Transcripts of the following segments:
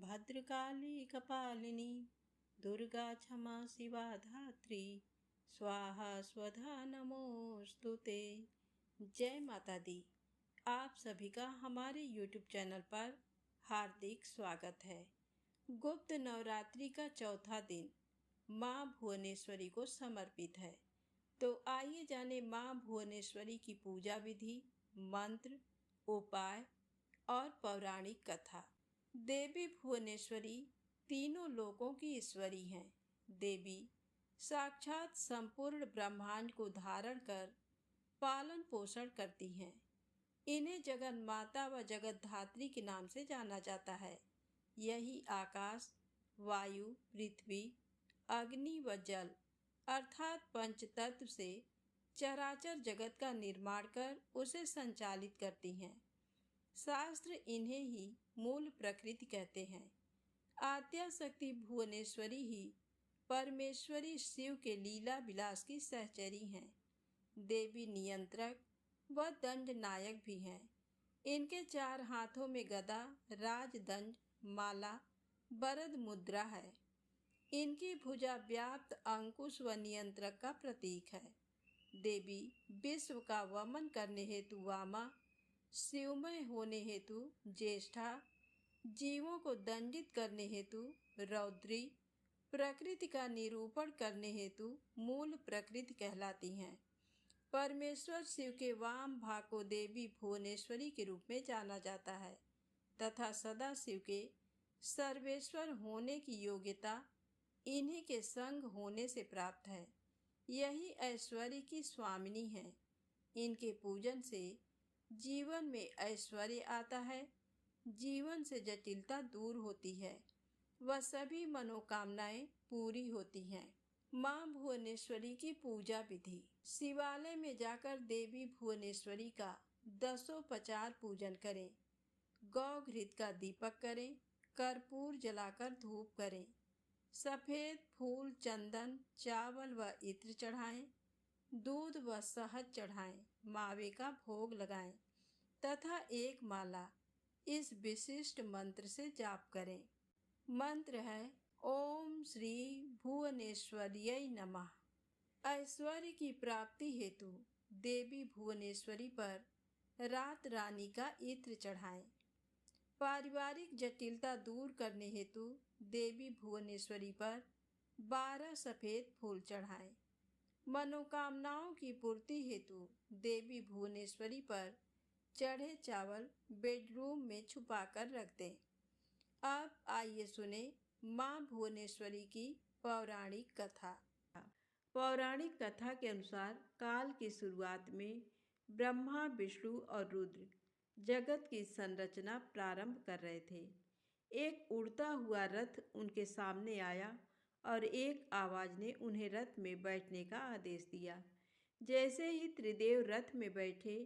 भद्रकाली कपालिनी दुर्गा क्षमा शिवा धात्री स्वाहा स्वधा नमोस्तुते। जय माता दी। आप सभी का हमारे YouTube चैनल पर हार्दिक स्वागत है। गुप्त नवरात्रि का चौथा दिन माँ भुवनेश्वरी को समर्पित है। तो आइए जाने माँ भुवनेश्वरी की पूजा विधि, मंत्र, उपाय और पौराणिक कथा। देवी भुवनेश्वरी तीनों लोकों की ईश्वरी हैं। देवी साक्षात संपूर्ण ब्रह्मांड को धारण कर पालन पोषण करती हैं। इन्हें जगत माता व जगत धात्री के नाम से जाना जाता है। यही आकाश, वायु, पृथ्वी, अग्नि व जल अर्थात पंच तत्व से चराचर जगत का निर्माण कर उसे संचालित करती हैं। शास्त्र इन्हें ही मूल प्रकृति कहते हैं। आद्या शक्ति भुवनेश्वरी ही परमेश्वरी शिव के लीला विलास की सहचरी हैं। देवी नियंत्रक व दंड नायक भी हैं। इनके 4 हाथों में गदा, राजदंड, माला, वरद मुद्रा है। इनकी भुजा व्याप्त अंकुश व नियंत्रक का प्रतीक है। देवी विश्व का वमन करने हेतु वामा, शिवमय होने हेतु ज्येष्ठा, जीवों को दंडित करने हेतु रौद्री, प्रकृति का निरूपण करने हेतु मूल प्रकृति कहलाती हैं। परमेश्वर शिव के वाम भाग को देवी भुवनेश्वरी के रूप में जाना जाता है तथा सदा शिव के सर्वेश्वर होने की योग्यता इन्हीं के संग होने से प्राप्त है। यही ऐश्वर्य की स्वामिनी है। इनके पूजन से जीवन में ऐश्वर्य आता है, जीवन से जटिलता दूर होती है व सभी मनोकामनाएं पूरी होती हैं। माँ भुवनेश्वरी की पूजा विधि। शिवालय में जाकर देवी भुवनेश्वरी का दशोपचार पूजन करें। गौ घृत का दीपक करें। कर्पूर जलाकर धूप करें। सफ़ेद फूल, चंदन, चावल व इत्र चढ़ाएं। दूध व शहद चढ़ाएं। मावे का भोग लगाएं तथा एक माला इस विशिष्ट मंत्र से जाप करें। मंत्र है ओम श्री भुवनेश्वर्यै नमः। ऐश्वर्य की प्राप्ति हेतु देवी भुवनेश्वरी पर रात रानी का इत्र चढ़ाएं। पारिवारिक जटिलता दूर करने हेतु देवी भुवनेश्वरी पर 12 सफ़ेद फूल चढ़ाएं। मनोकामनाओं की पूर्ति हेतु देवी भुवनेश्वरी पर चढ़े चावल बेडरूम में छुपाकर रख दें। अब आइए सुने माँ भुवनेश्वरी की पौराणिक कथा। पौराणिक कथा के अनुसार काल की शुरुआत में ब्रह्मा, विष्णु और रुद्र जगत की संरचना प्रारंभ कर रहे थे। एक उड़ता हुआ रथ उनके सामने आया और एक आवाज़ ने उन्हें रथ में बैठने का आदेश दिया। जैसे ही त्रिदेव रथ में बैठे,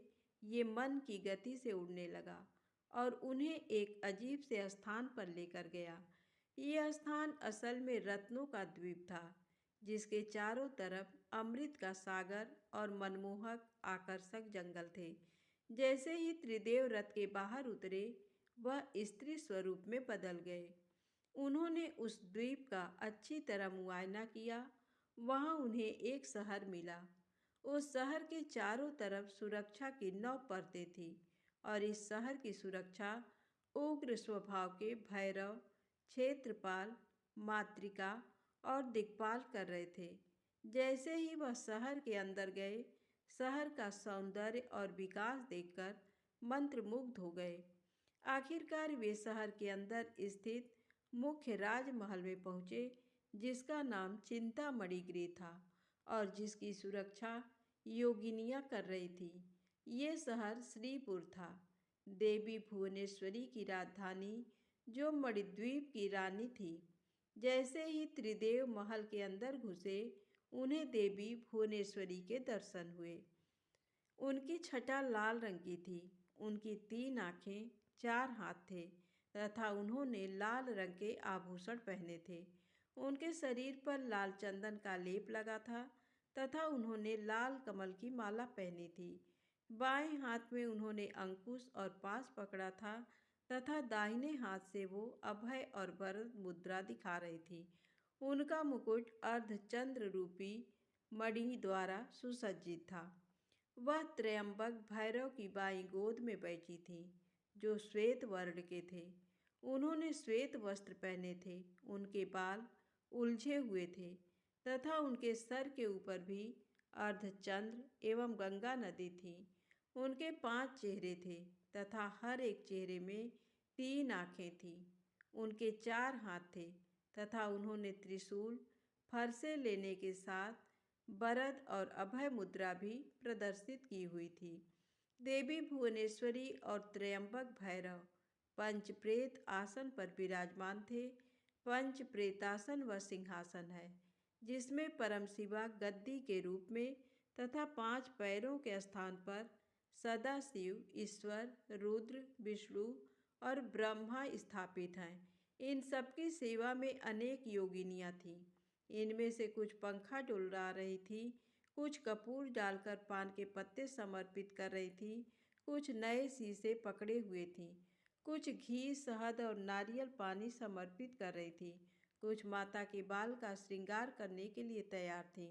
ये मन की गति से उड़ने लगा और उन्हें एक अजीब से स्थान पर लेकर गया। यह स्थान असल में रत्नों का द्वीप था, जिसके चारों तरफ अमृत का सागर और मनमोहक आकर्षक जंगल थे। जैसे ही त्रिदेव रथ के बाहर उतरे, वह स्त्री स्वरूप में बदल गए। उन्होंने उस द्वीप का अच्छी तरह मुआयना किया। वहाँ उन्हें एक शहर मिला। उस शहर के चारों तरफ सुरक्षा की 9 परतें थीं और इस शहर की सुरक्षा उग्र स्वभाव के भैरव, क्षेत्रपाल, मातृका और दिक्पाल कर रहे थे। जैसे ही वह शहर के अंदर गए, शहर का सौंदर्य और विकास देखकर मंत्रमुग्ध हो गए। आखिरकार वे शहर के अंदर स्थित मुख्य राजमहल में पहुँचे, जिसका नाम चिंतामणि गृह था और जिसकी सुरक्षा योगिनियाँ कर रही थी। ये शहर श्रीपुर था, देवी भुवनेश्वरी की राजधानी, जो मणिद्वीप की रानी थी। जैसे ही त्रिदेव महल के अंदर घुसे, उन्हें देवी भुवनेश्वरी के दर्शन हुए। उनकी छटा लाल रंग की थी। उनकी 3 आँखें, 4 हाथ थे तथा उन्होंने लाल रंग के आभूषण पहने थे। उनके शरीर पर लाल चंदन का लेप लगा था तथा उन्होंने लाल कमल की माला पहनी थी। बाएं हाथ में उन्होंने अंकुश और पाश पकड़ा था तथा दाहिने हाथ से वो अभय और वरद मुद्रा दिखा रहे थे। उनका मुकुट अर्धचंद्र रूपी मणि द्वारा सुसज्जित था। वह त्रयंबक भैरव की बाईं गोद में बैठी थी, जो श्वेत वर्ण के थे। उन्होंने श्वेत वस्त्र पहने थे, उनके बाल उलझे हुए थे तथा उनके सर के ऊपर भी अर्धचंद्र एवं गंगा नदी थी। उनके 5 चेहरे थे तथा हर एक चेहरे में 3 आँखें थीं। उनके 4 हाथ थे तथा उन्होंने त्रिशूल, फरसे लेने के साथ वरद और अभय मुद्रा भी प्रदर्शित की हुई थी। देवी भुवनेश्वरी और त्रयंबक भैरव पंचप्रेत आसन पर विराजमान थे। पंचप्रेतासन वह सिंहासन है जिसमें परम शिवा गद्दी के रूप में तथा 5 पैरों के स्थान पर सदाशिव, ईश्वर, रुद्र, विष्णु और ब्रह्मा स्थापित हैं। इन सबकी सेवा में अनेक योगिनियाँ थीं। इनमें से कुछ पंखा डुला रही थी, कुछ कपूर डालकर पान के पत्ते समर्पित कर रही थी, कुछ नए शीशे पकड़े हुए थी, कुछ घी, शहद और नारियल पानी समर्पित कर रही थी, कुछ माता के बाल का श्रृंगार करने के लिए तैयार थी,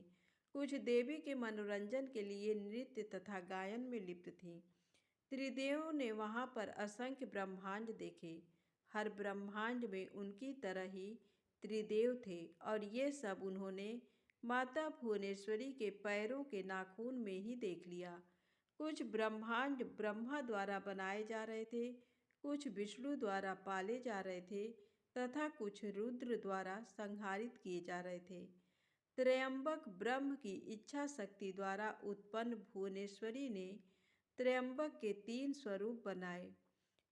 कुछ देवी के मनोरंजन के लिए नृत्य तथा गायन में लिप्त थीं। त्रिदेवों ने वहाँ पर असंख्य ब्रह्मांड देखे। हर ब्रह्मांड में उनकी तरह ही त्रिदेव थे और ये सब उन्होंने माता भुवनेश्वरी के पैरों के नाखून में ही देख लिया। कुछ ब्रह्मांड ब्रह्मा द्वारा बनाए जा रहे थे, कुछ विष्णु द्वारा पाले जा रहे थे तथा कुछ रुद्र द्वारा संहारित किए जा रहे थे। त्रयंबक ब्रह्म की इच्छा शक्ति द्वारा उत्पन्न भुवनेश्वरी ने त्रयंबक के 3 स्वरूप बनाए,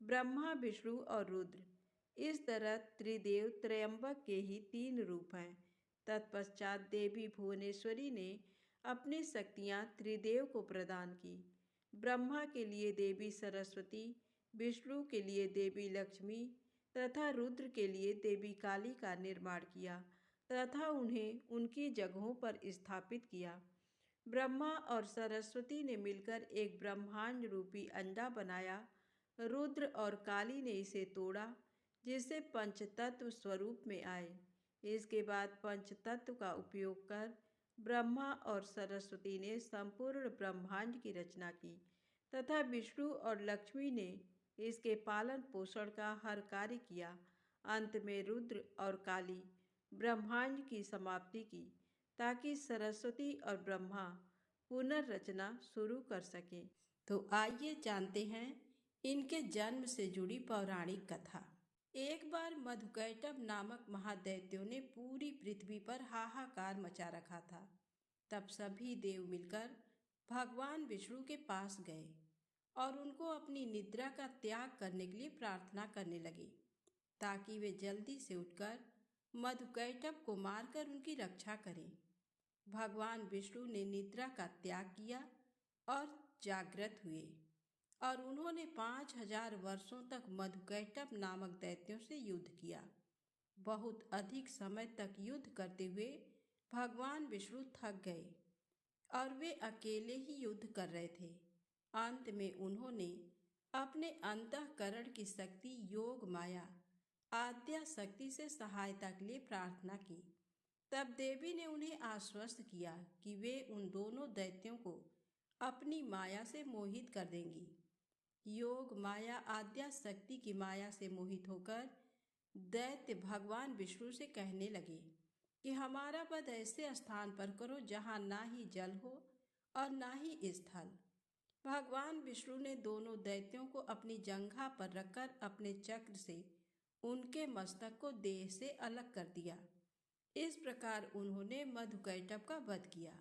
ब्रह्मा, विष्णु और रुद्र। इस तरह त्रिदेव त्रयंबक के ही 3 रूप हैं। तत्पश्चात देवी भुवनेश्वरी ने अपनी शक्तियाँ त्रिदेव को प्रदान की। ब्रह्मा के लिए देवी सरस्वती, विष्णु के लिए देवी लक्ष्मी तथा रुद्र के लिए देवी काली का निर्माण किया तथा उन्हें उनकी जगहों पर स्थापित किया। ब्रह्मा और सरस्वती ने मिलकर एक ब्रह्मांड रूपी अंडा बनाया। रुद्र और काली ने इसे तोड़ा, जिससे पंचतत्व स्वरूप में आए। इसके बाद पंचतत्व का उपयोग कर ब्रह्मा और सरस्वती ने संपूर्ण ब्रह्मांड की रचना की तथा विष्णु और लक्ष्मी ने इसके पालन पोषण का हर कार्य किया। अंत में रुद्र और काली ब्रह्मांड की समाप्ति की ताकि सरस्वती और ब्रह्मा पुनर्रचना शुरू कर सकें। तो आइए जानते हैं इनके जन्म से जुड़ी पौराणिक कथा। एक बार मधुकैटभ नामक महादैत्यों ने पूरी पृथ्वी पर हाहाकार मचा रखा था। तब सभी देव मिलकर भगवान विष्णु के पास गए और उनको अपनी निद्रा का त्याग करने के लिए प्रार्थना करने लगे ताकि वे जल्दी से उठकर मधुकैटभ को मारकर उनकी रक्षा करें। भगवान विष्णु ने निद्रा का त्याग किया और जागृत हुए और उन्होंने 5000 वर्षों तक मधुकैटभ नामक दैत्यों से युद्ध किया। बहुत अधिक समय तक युद्ध करते हुए भगवान विष्णु थक गए और वे अकेले ही युद्ध कर रहे थे। अंत में उन्होंने अपने अंतःकरण की शक्ति योग माया आद्या शक्ति से सहायता के लिए प्रार्थना की। तब देवी ने उन्हें आश्वस्त किया कि वे उन दोनों दैत्यों को अपनी माया से मोहित कर देंगी। योग माया आद्या शक्ति की माया से मोहित होकर दैत्य भगवान विष्णु से कहने लगे कि हमारा वध ऐसे स्थान पर करो जहाँ ना ही जल हो और ना ही स्थल। भगवान विष्णु ने दोनों दैत्यों को अपनी जंघा पर रखकर अपने चक्र से उनके मस्तक को देह से अलग कर दिया। इस प्रकार उन्होंने मधुकैटभ का वध किया,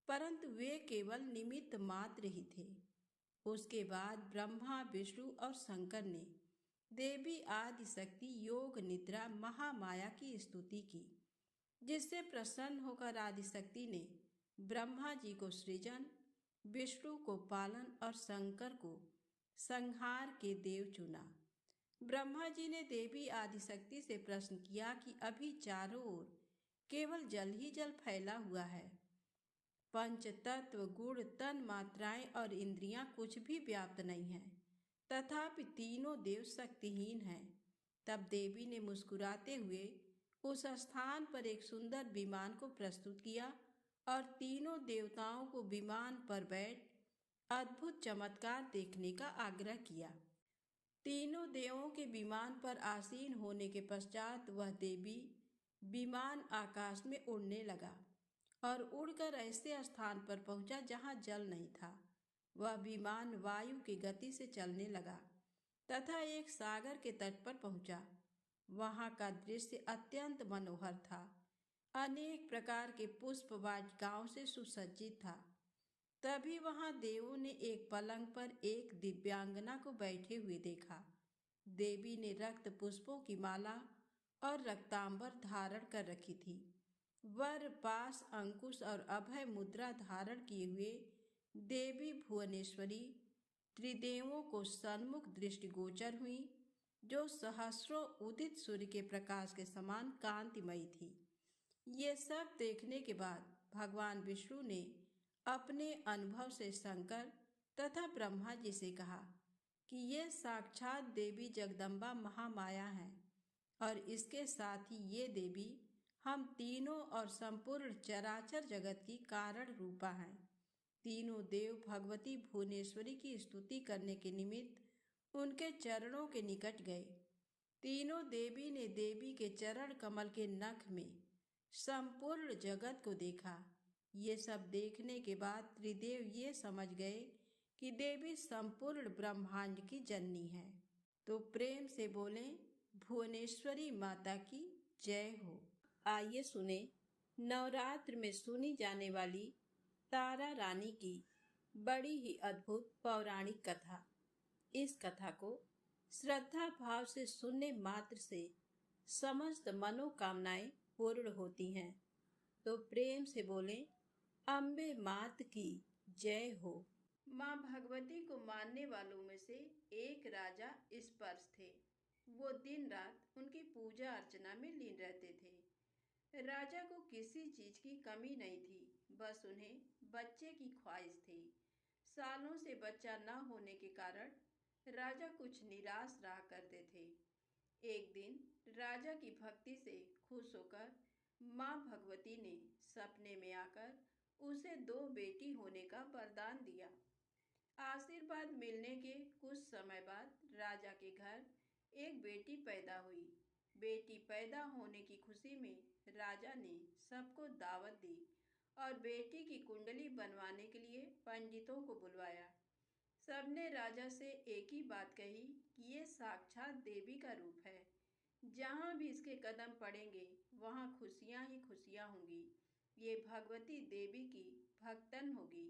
परंतु वे केवल निमित्त मात्र ही थे। उसके बाद ब्रह्मा, विष्णु और शंकर ने देवी आदि शक्ति योग निद्रा महामाया की स्तुति की, जिससे प्रसन्न होकर आदि शक्ति ने ब्रह्मा जी को सृजन, विष्णु को पालन और शंकर को संहार के देव चुना। ब्रह्मा जी ने देवी आदिशक्ति से प्रश्न किया कि अभी चारों ओर केवल जल ही जल फैला हुआ है, पंच तत्व, गुण, तन मात्राएं और इंद्रियां कुछ भी व्याप्त नहीं है। तथापि तीनों देव शक्तिहीन हैं। तब देवी ने मुस्कुराते हुए उस स्थान पर एक सुंदर विमान को प्रस्तुत किया और तीनों देवताओं को विमान पर बैठ अद्भुत चमत्कार देखने का आग्रह किया। तीनों देवों के विमान पर आसीन होने के पश्चात वह देवी विमान आकाश में उड़ने लगा और उड़कर ऐसे स्थान पर पहुंचा जहां जल नहीं था। वह विमान वायु की गति से चलने लगा तथा एक सागर के तट पर पहुंचा। वहां का दृश्य अत्यंत मनोहर था। अनेक प्रकार के पुष्प वाटिकाओं से सुसज्जित था। तभी वहां देवों ने एक पलंग पर एक दिव्यांगना को बैठे हुए देखा। देवी ने रक्त पुष्पों की माला और रक्तांबर धारण कर रखी थी। वर, पास, अंकुश और अभय मुद्रा धारण किए हुए देवी भुवनेश्वरी त्रिदेवों को सन्मुख दृष्टिगोचर हुई, जो सहस्रों उदित सूर्य के प्रकाश के समान कांतिमयी थी। ये सब देखने के बाद भगवान विष्णु ने अपने अनुभव से शंकर तथा ब्रह्मा जी से कहा कि ये साक्षात देवी जगदम्बा महामाया हैं और इसके साथ ही ये देवी हम तीनों और संपूर्ण चराचर जगत की कारण रूपा हैं। तीनों देव भगवती भुवनेश्वरी की स्तुति करने के निमित्त उनके चरणों के निकट गए। तीनों देवी ने देवी के चरण कमल के नख में संपूर्ण जगत को देखा। ये सब देखने के बाद त्रिदेव ये समझ गए कि देवी संपूर्ण ब्रह्मांड की जननी है। तो प्रेम से बोलें, भुवनेश्वरी माता की जय हो। आइए सुने नवरात्र में सुनी जाने वाली तारा रानी की बड़ी ही अद्भुत पौराणिक कथा। इस कथा को श्रद्धा भाव से सुनने मात्र से समस्त मनोकामनाएं पूर्ण होती हैं। तो प्रेम से बोलें, अम्बे मात की जय हो। माँ भगवती को मानने वालों में से एक राजा स्पर्श थे। वो दिन रात उनकी पूजा अर्चना में लीन रहते थे। राजा को किसी चीज की कमी नहीं थी, बस उन्हें बच्चे की ख्वाहिश थी। सालों से बच्चा न होने के कारण राजा कुछ निराश रहा करते थे। एक दिन राजा की भक्ति से खुश होकर माँ भगवती ने सपने में आकर उसे 2 बेटी होने का वरदान दिया। आशीर्वाद मिलने के कुछ समय बाद राजा के घर एक बेटी पैदा हुई। बेटी पैदा होने की खुशी में राजा ने सबको दावत दी और बेटी की कुंडली बनवाने के लिए पंडितों को बुलवाया। सबने राजा से एक ही बात कही कि ये साक्षात देवी का रूप है। जहाँ भी इसके कदम पड़ेंगे वहाँ खुशियाँ ही खुशियाँ होंगी। ये भगवती देवी की भक्तन होगी।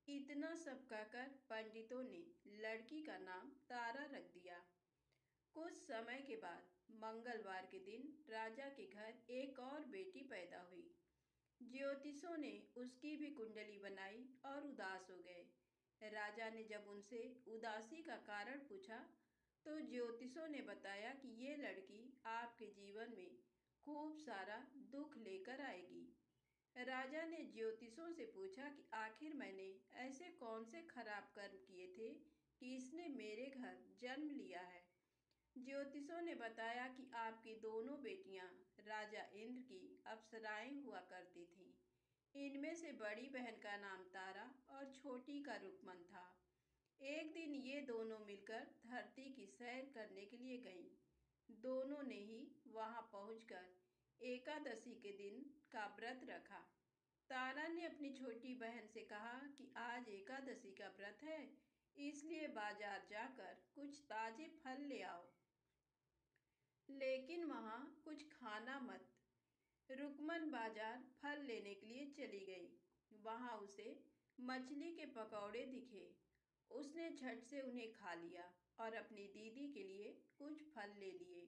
इतना सब कहकर पंडितों ने लड़की का नाम तारा रख दिया। कुछ समय के बाद मंगलवार के दिन राजा के घर एक और बेटी पैदा हुई। ज्योतिषों ने उसकी भी कुंडली बनाई और उदास हो गए। राजा ने जब उनसे उदासी का कारण पूछा तो ज्योतिषों ने बताया कि ये लड़की आपके जीवन में खूब सारा दुख लेकर आएगी। राजा ने ज्योतिषों से पूछा कि आखिर मैंने ऐसे कौन से खराब कर्म किए थे कि इसने मेरे घर जन्म लिया है। ज्योतिषों ने बताया कि आपकी दोनों बेटियां राजा इंद्र की अप्सराएं हुआ करती थीं। इनमें से बड़ी बहन का नाम तारा और छोटी का रुक्मन था। एक दिन ये दोनों मिलकर धरती की सैर करने के लिए गईं। दोनों ने ही वहां पहुंचकर एकादशी के दिन का व्रत रखा। तारा ने अपनी छोटी बहन से कहा कि आज एकादशी का व्रत है, इसलिए बाजार जाकर कुछ ताजे फल ले आओ, लेकिन वहाँ कुछ खाना मत। रुक्मन बाजार फल लेने के लिए चली गई। वहाँ उसे मछली के पकौड़े दिखे। उसने झट से उन्हें खा लिया और अपनी दीदी के लिए कुछ फल ले लिए।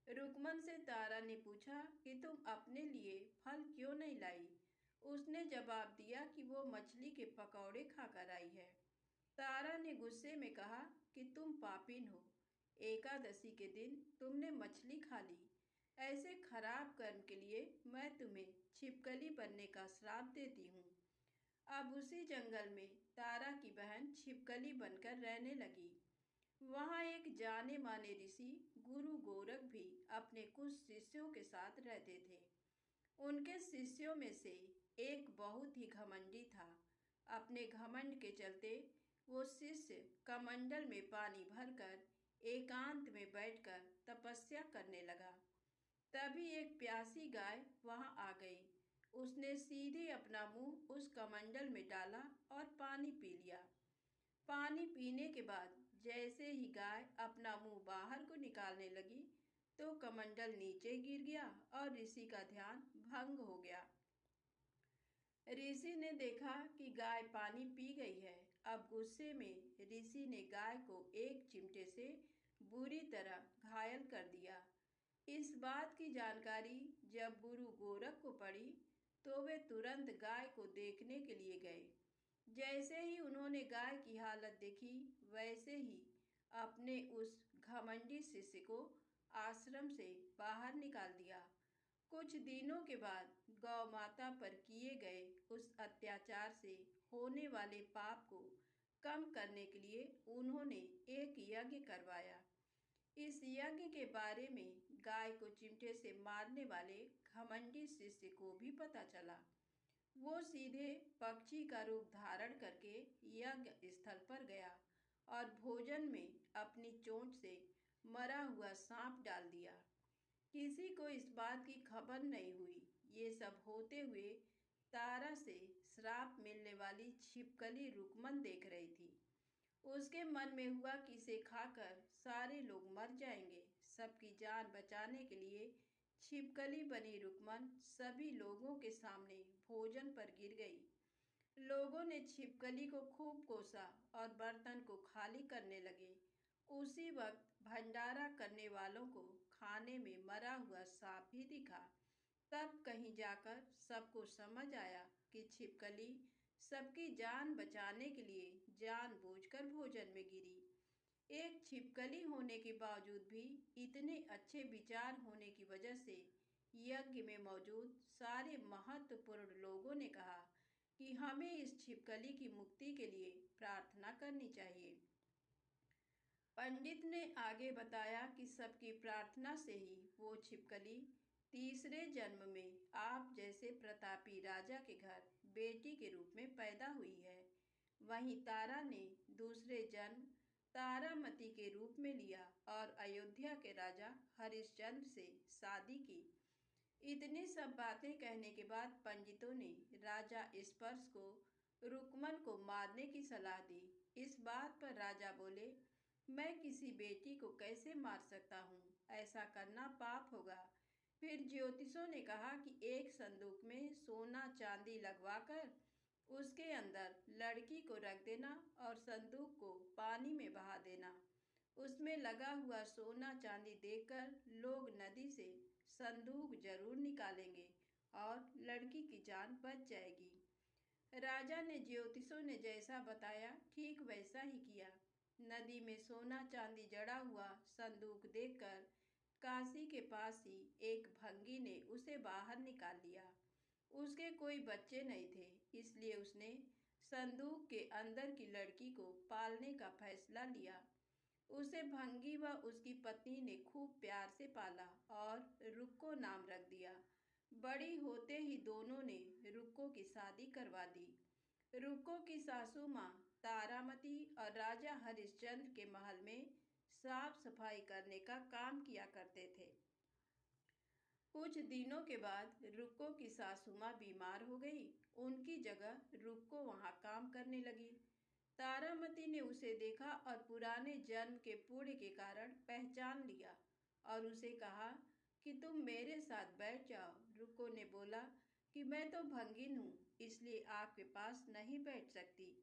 रुक्मन से तारा ने पूछा कि तुम अपने लिए फल क्यों नहीं लाई। उसने जवाब दिया कि वो मछली के पकौड़े खाकर आई है। तारा ने गुस्से में कहा कि तुम पापिन हो, एकादशी के दिन तुमने मछली खा ली। ऐसे खराब कर्म के लिए मैं तुम्हें छिपकली बनने का श्राप देती हूँ। अब उसी जंगल में तारा की बहन छिपकली बनकर रहने लगी। वहाँ एक जाने माने ऋषि गुरु गोरख भी अपने कुछ शिष्यों के साथ रहते थे। उनके शिष्यों में से एक बहुत ही घमंडी था। अपने घमंड के चलते वो शिष्य कमंडल में पानी भरकर एकांत में बैठकर तपस्या करने लगा। तभी एक प्यासी गाय वहां आ गई। उसने सीधे अपना मुंह उस कमंडल में डाला और पानी पी लिया। पानी पीने के बाद जैसे ही गाय अपना मुंह बाहर को निकालने लगी तो कमंडल नीचे गिर गया और ऋषि का ध्यान भंग हो गया। ऋषि ने देखा कि गाय पानी पी गई है। अब गुस्से में ऋषि ने गाय को एक चिमटे से बुरी तरह घायल कर दिया। इस बात की जानकारी जब गुरु गोरख को पड़ी तो वे तुरंत गाय को देखने के लिए गए। जैसे ही उन्होंने गाय की हालत देखी वैसे ही अपने उस घमंडी शिष्य को आश्रम से बाहर निकाल दिया। कुछ दिनों के बाद गौ माता पर किए गए उस अत्याचार से होने वाले पाप को कम करने के लिए उन्होंने एक यज्ञ करवाया। इस यज्ञ के बारे में गाय को चिमटे से मारने वाले घमंडी शिष्य को भी पता चला। वो सीधे पक्षी का रूप धारण करके यज्ञ स्थल पर गया और भोजन में अपनी चोंच से मरा हुआ सांप डाल दिया। किसी को इस बात की खबर नहीं हुई। ये सब होते हुए तारा से श्राप मिलने वाली छिपकली रुकमन देख रही थी। उसके मन में हुआ कि इसे खाकर सारे लोग मर जाएंगे। सबकी जान बचाने के लिए छिपकली बनी रुकमन सभी लोगों के सामने भोजन पर गिर गई। लोगों ने छिपकली को खूब कोसा और बर्तन को खाली करने लगे। उसी वक्त भंडारा करने वालों को खाने में मरा हुआ सांप भी दिखा। तब कहीं जाकर सबको समझ आया कि छिपकली सबकी जान बचाने के लिए जानबूझकर भोजन में गिरी। एक छिपकली होने के बावजूद भी इतने अच्छे विचार होने की वजह से यज्ञ में मौजूद सारे महत्वपूर्ण लोगों ने कहा कि हमें इस छिपकली की मुक्ति के लिए प्रार्थना करनी चाहिए। पंडित ने आगे बताया कि सबकी प्रार्थना से ही वो छिपकली तीसरे जन्म में आप जैसे प्रतापी राजा के घर बेटी के रूप में पैदा हुई है। वहीं तारा ने दूसरे जन्म तारामती के रूप में लिया और अयोध्या के राजा हरिश्चंद्र से शादी की। इतनी सब बातें कहने के बाद पंडितों ने राजा स्पर्श को रुकमन को मारने की सलाह दी। इस बात पर राजा बोले, मैं किसी बेटी को कैसे मार सकता हूँ? ऐसा करना पाप होगा। फिर ज्योतिषों ने कहा कि एक संदूक में सोना चांदी लगवाकर उसके अंदर लड़की को रख देना और संदूक को पानी में बहा देना। उसमें लगा हुआ सोना चांदी देखकर लोग नदी से संदूक जरूर निकालेंगे और लड़की की जान बच जाएगी। राजा ने ज्योतिषों ने जैसा बताया ठीक वैसा ही किया। नदी में सोना चांदी जड़ा हुआ संदूक देखकर काशी के पास ही एक भंगी ने उसे बाहर निकाल लिया। उसके कोई बच्चे नहीं थे, इसलिए उसने संदूक के अंदर की लड़की को पालने का फैसला लिया। उसे भंगी व उसकी पत्नी ने खूब प्यार से पाला और रुक्को नाम रख दिया। बड़ी होते ही दोनों ने रुक्को की शादी करवा दी। रुक्को की सासू माँ तारामती और राजा हरिश्चंद्र के महल में साफ सफाई करने का काम किया करते थे। कुछ दिनों के बाद रुक्को की सासू माँ बीमार हो गई। उनकी जगह रुक्को वहाँ काम करने लगी। तारामती ने उसे देखा और पुराने जन्म के पुण्य के कारण पहचान लिया और उसे कहा कि तुम मेरे साथ बैठ जाओ। रुक्को ने बोला कि मैं तो भंगिन हूँ, इसलिए आपके पास नहीं बैठ सकती।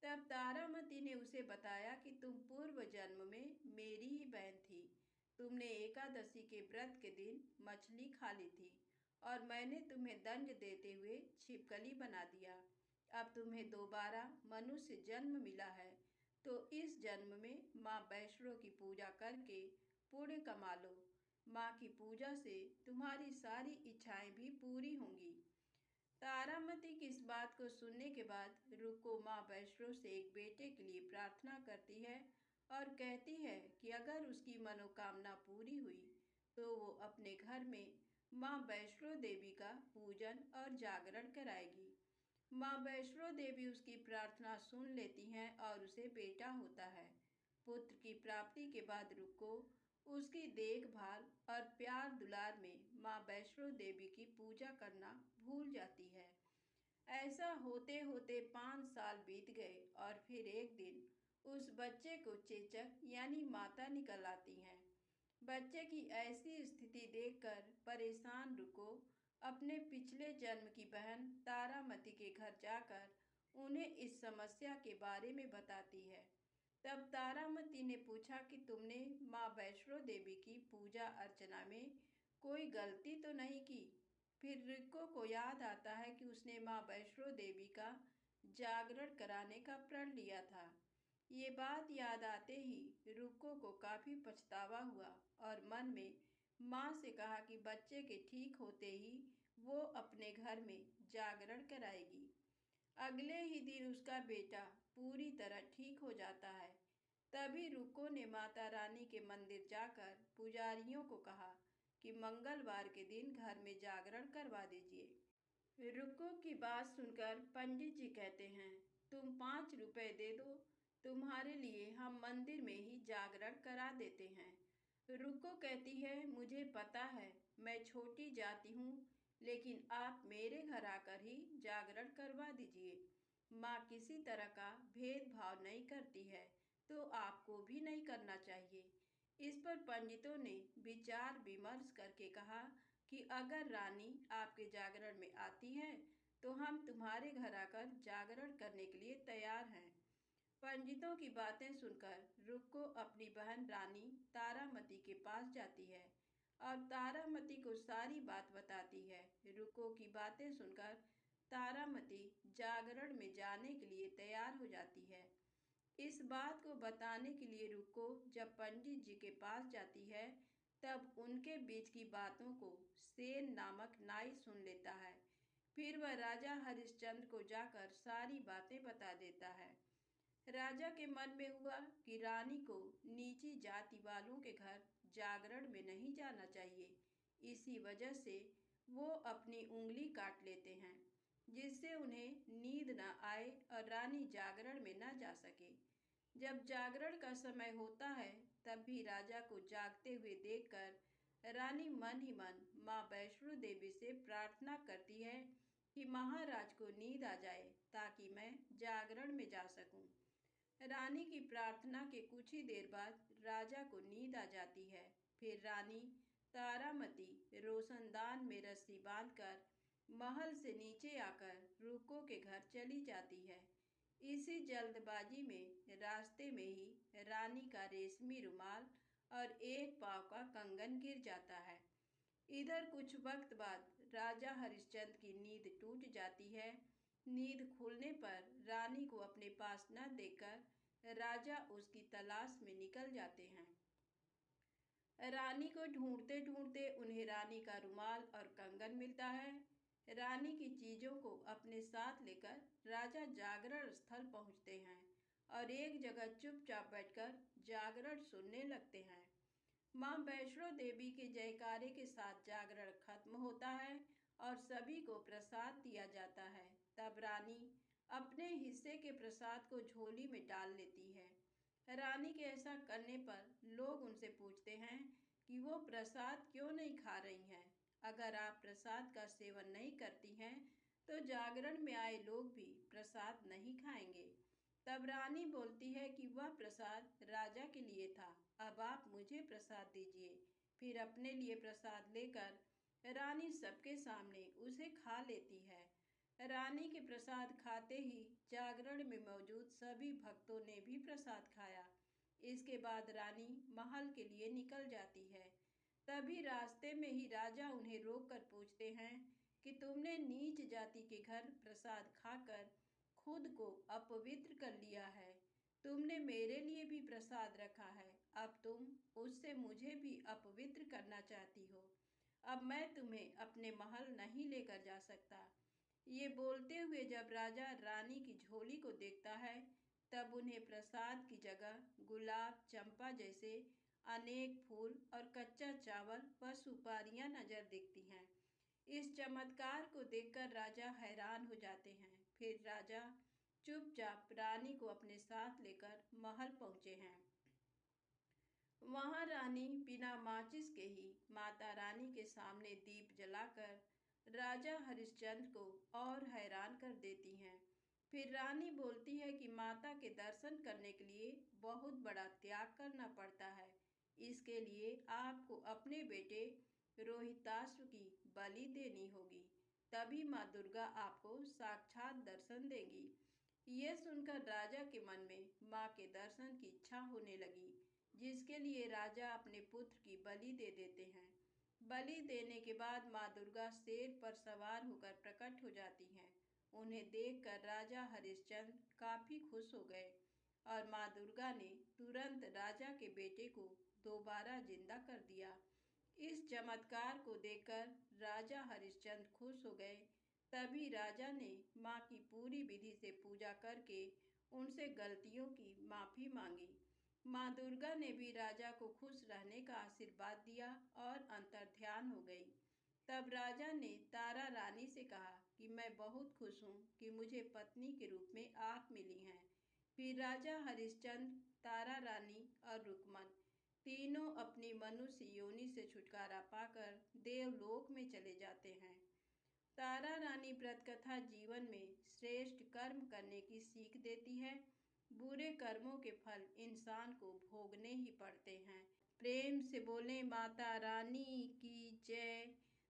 तब तारामती ने उसे बताया कि तुम पूर्व जन्म में मेरी ही बहन थी। तुमने एकादशी के व्रत के दिन मछली खा ली थी और मैंने तुम्हें दंड देते हुए छिपकली बना दिया। अब तुम्हें दोबारा मनुष्य जन्म मिला है, तो इस जन्म में माँ वैष्णो की पूजा करके पुण्य कमा लो। माँ की पूजा से तुम्हारी सारी इच्छाएं भी पूरी होंगी। तारामती की इस बात को सुनने के बाद रुक्को माँ वैष्णो से एक बेटे के लिए प्रार्थना करती है और कहती है कि अगर उसकी मनोकामना पूरी हुई तो वो अपने घर में माँ वैष्णो देवी का पूजन और जागरण कराएगी। माँ वैष्णो देवी उसकी प्रार्थना सुन लेती हैं और उसे बेटा होता है। पुत्र की प्राप्ति के बाद रुक्को उसकी देखभाल और प्यार दुलार में माँ वैष्णो देवी की पूजा करना भूल जाती है। ऐसा होते होते 5 साल बीत गए और फिर एक दिन उस बच्चे को चेचक यानी माता निकल आती हैं। बच्चे की ऐसी स्थिति देखकर परेशान रुको अपने पिछले जन्म की बहन तारामती के घर जाकर उन्हें इस समस्या के बारे में बताती है। तब तारामती ने पूछा कि तुमने माँ वैष्णो देवी की पूजा अर्चना में कोई गलती तो नहीं की। फिर रिको को याद आता है कि उसने माँ वैष्णो देवी का जागरण कराने का प्रण लिया था। ये बात याद आते ही रुको को काफी पछतावा हुआ और मन में माँ से कहा कि बच्चे के ठीक होते ही वो अपने घर में जागरण कराएगी। अगले ही दिन उसका बेटा पूरी तरह ठीक हो जाता है। तभी रुको ने माता रानी के मंदिर जाकर पुजारियों को कहा कि मंगलवार के दिन घर में जागरण करवा दीजिए। रुको की बात सुनकर पंडित जी कहते हैं, तुम 5 रुपए दे दो, तुम्हारे लिए हम मंदिर में ही जागरण करा देते हैं। रुको कहती है, मुझे पता है मैं छोटी जाति हूँ, लेकिन आप मेरे घर आकर ही जागरण करवा दीजिए। माँ किसी तरह का भेदभाव नहीं करती है, तो आपको भी नहीं करना चाहिए। इस पर पंडितों ने विचार विमर्श करके कहा कि अगर रानी आपके जागरण में आती है तो हम तुम्हारे घर आकर जागरण करने के लिए तैयार हैं। पंडितों की बातें सुनकर रुक्को अपनी बहन रानी तारामती के पास जाती है और तारामती को सारी बात बताती है। रुक्को की बातें सुनकर तारामती जागरण में जाने के लिए तैयार हो जाती है। इस बात को बताने के लिए रुक्को जब पंडित जी के पास जाती है तब उनके बीच की बातों को सेन नामक नाई सुन लेता है। फिर वह राजा हरिश्चंद्र को जाकर सारी बातें बता देता है। राजा के मन में हुआ कि रानी को नीची जाति वालों के घर जागरण में नहीं जाना चाहिए। इसी वजह से वो अपनी उंगली काट लेते हैं, जिससे उन्हें नींद न आए और रानी जागरण में न जा सके। जब जागरण का समय होता है तब भी राजा को जागते हुए देखकर रानी मन ही मन माँ वैष्णो देवी से प्रार्थना करती है कि महाराज को नींद आ जाए ताकि मैं जागरण में जा सकूं। रानी की प्रार्थना के कुछ ही देर बाद राजा को नींद आ जाती है। फिर रानी तारामती रोशनदान में रस्सी बांधकर महल से नीचे आकर रुको के घर चली जाती है। इसी जल्दबाजी में रास्ते में ही रानी का रेशमी रुमाल और एक पाँव का कंगन गिर जाता है। इधर कुछ वक्त बाद राजा हरिश्चंद्र की नींद टूट जाती है। नींद खुलने पर रानी को अपने पास न देखकर राजा उसकी तलाश में निकल जाते हैं। रानी को ढूंढते ढूंढते उन्हें रानी का रुमाल और कंगन मिलता है। रानी की चीजों को अपने साथ लेकर राजा जागरण स्थल पहुंचते हैं और एक जगह चुपचाप बैठकर जागरण सुनने लगते हैं। माँ वैष्णो देवी के जयकारे के साथ जागरण खत्म होता है और सभी को प्रसाद दिया जाता है। तब रानी अपने हिस्से के प्रसाद को झोली में डाल लेती है। रानी के ऐसा करने पर लोग उनसे पूछते हैं कि वो प्रसाद क्यों नहीं खा रही हैं। अगर आप प्रसाद का सेवन नहीं करती हैं तो जागरण में आए लोग भी प्रसाद नहीं खाएंगे। तब रानी बोलती है कि वह प्रसाद राजा के लिए था, अब आप मुझे प्रसाद दीजिए। फिर अपने लिए प्रसाद लेकर रानी सबके सामने उसे खा लेती है। रानी के प्रसाद खाते ही जागरण में मौजूद सभी भक्तों ने भी प्रसाद खाया। इसके बाद रानी महल के लिए निकल जाती है। तभी रास्ते में ही राजा उन्हें रोककर पूछते हैं कि तुमने नीच जाति के घर प्रसाद खाकर खुद को अपवित्र कर लिया है। तुमने मेरे लिए भी प्रसाद रखा है, अब तुम उससे मुझे भी अपवित्र करना चाहती हो। अब मैं तुम्हें अपने महल नहीं लेकर जा सकता। ये बोलते हुए जब राजा रानी की झोली को देखता है तब उन्हें प्रसाद की जगह गुलाब, चंपा जैसे अनेक फूल और कच्चा चावल व सुपारियां नजर दिखती हैं। इस चमत्कार को देखकर राजा हैरान हो जाते हैं। फिर राजा चुपचाप रानी को अपने साथ लेकर महल पहुंचे हैं। वहां रानी बिना माचिस के ही माता रानी के सामने दीप जलाकर राजा हरिश्चंद्र को और हैरान कर देती हैं। फिर रानी बोलती है कि माता के दर्शन करने के लिए बहुत बड़ा त्याग करना पड़ता है। इसके लिए आपको अपने बेटे रोहिताश्व की बलि देनी होगी, तभी माँ दुर्गा आपको साक्षात दर्शन देंगी। यह सुनकर राजा के मन में माँ के दर्शन की इच्छा होने लगी, जिसके लिए राजा अपने पुत्र की बलि दे देते हैं। बलि देने के बाद माँ दुर्गा शेर पर सवार होकर प्रकट हो जाती हैं। उन्हें देखकर राजा हरिश्चंद्र काफी खुश हो गए और माँ दुर्गा ने तुरंत राजा के बेटे को दोबारा जिंदा कर दिया। इस चमत्कार को देखकर राजा हरिश्चंद्र खुश हो गए। तभी राजा ने माँ की पूरी विधि से पूजा करके उनसे गलतियों की माफी मांगी। माँ दुर्गा ने भी राजा को खुश रहने का आशीर्वाद दिया और अंतर्ध्यान हो गई। तब राजा ने तारा रानी से कहा कि मैं बहुत खुश हूँ कि मुझे पत्नी के रूप में आप मिली हैं। फिर राजा हरिश्चंद्र, तारा रानी और रुक्मन तीनों अपनी मनुष्य योनि से छुटकारा पाकर देवलोक में चले जाते हैं। तारा रानी व्रत कथा जीवन में श्रेष्ठ कर्म करने की सीख देती है। बुरे कर्मों के फल इंसान को भोगने ही पड़ते हैं। प्रेम से बोले माता रानी की जय।